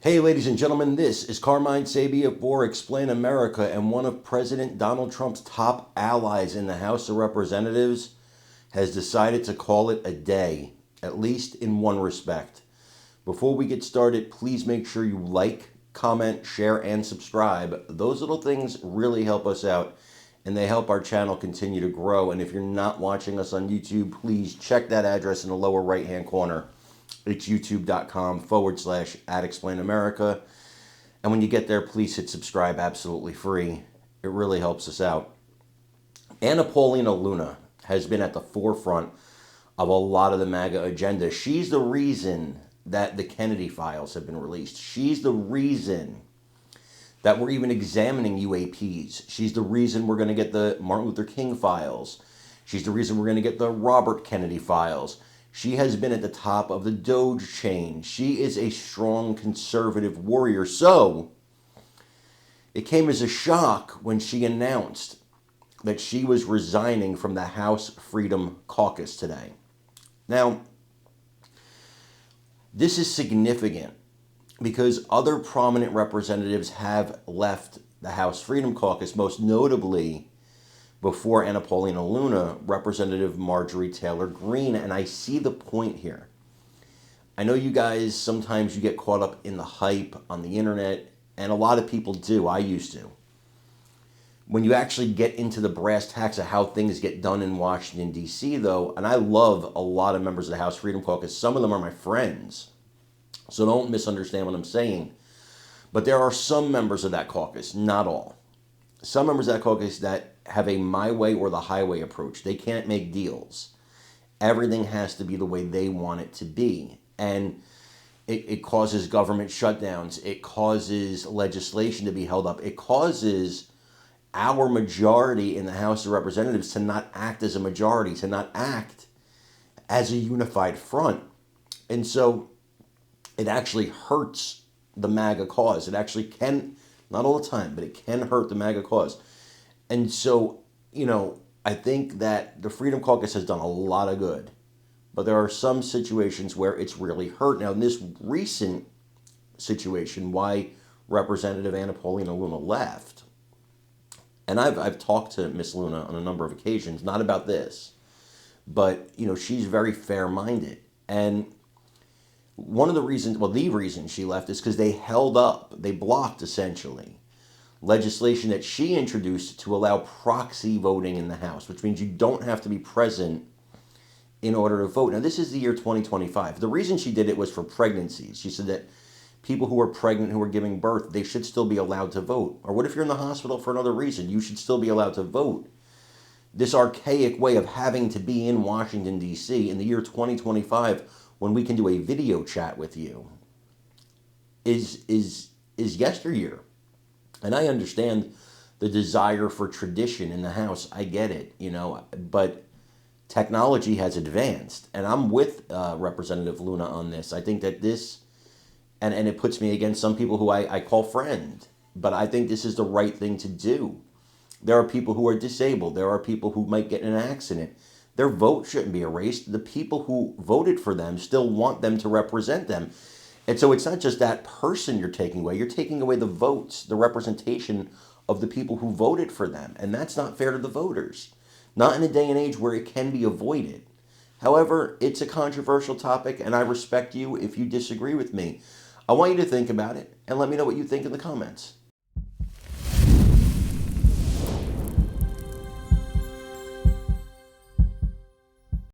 Hey, ladies and gentlemen, this is Carmine Sabia for Explain America, and one of President Donald Trump's top allies in the House of Representatives has decided to call it a day, at least in one respect. Before we get started, please make sure you like, comment, share, and subscribe. Those little things really help us out, and they help our channel continue to grow. And if you're not watching us on YouTube, please check that address in the lower right-hand corner. It's youtube.com/@explainamerica. And when you get there, please hit subscribe, absolutely free. It really helps us out. Anna Paulina Luna has been at the forefront of a lot of the MAGA agenda. She's the reason that the Kennedy files have been released. She's the reason that we're even examining UAPs. She's the reason we're going to get the Martin Luther King files. She's the reason we're going to get the Robert Kennedy files. She has been at the top of the Doge chain. She is a strong conservative warrior. So it came as a shock when she announced that she was resigning from the House Freedom Caucus today. Now, this is significant because other prominent representatives have left the House Freedom Caucus, most notably before Anna Paulina Luna, Representative Marjorie Taylor Greene. And I see the point here. I know you guys, sometimes you get caught up in the hype on the internet, and a lot of people do. I used to. When you actually get into the brass tacks of how things get done in Washington, D.C., though, and I love a lot of members of the House Freedom Caucus. Some of them are my friends, so don't misunderstand what I'm saying. But there are some members of that caucus, not all. Some members of that caucus that have a my way or the highway approach. They can't make deals. Everything has to be the way they want it to be. And it causes government shutdowns. It causes legislation to be held up. It causes our majority in the House of Representatives to not act as a majority, to not act as a unified front. And so it actually hurts the MAGA cause. It actually can, not all the time, but it can hurt the MAGA cause. And so, I think that the Freedom Caucus has done a lot of good, but there are some situations where it's really hurt. Now, in this recent situation, why Representative Anna Paulina Luna left, and I've talked to Miss Luna on a number of occasions, not about this, but, she's very fair-minded. And one of the reasons, the reason she left is because they blocked, essentially, legislation that she introduced to allow proxy voting in the House, which means you don't have to be present in order to vote. Now, this is the year 2025. The reason she did it was for pregnancies. She said that people who are pregnant, who are giving birth, they should still be allowed to vote. Or what if you're in the hospital for another reason? You should still be allowed to vote. This archaic way of having to be in Washington, D.C. in the year 2025 when we can do a video chat with you is yesteryear. And I understand the desire for tradition in the House. I get it, but technology has advanced. And I'm with Representative Luna on this. I think that this, and it puts me against some people who I call friend, but I think this is the right thing to do. There are people who are disabled. There are people who might get in an accident. Their vote shouldn't be erased. The people who voted for them still want them to represent them. And so it's not just that person you're taking away. You're taking away the votes, the representation of the people who voted for them. And that's not fair to the voters. Not in a day and age where it can be avoided. However, it's a controversial topic, and I respect you if you disagree with me. I want you to think about it and let me know what you think in the comments.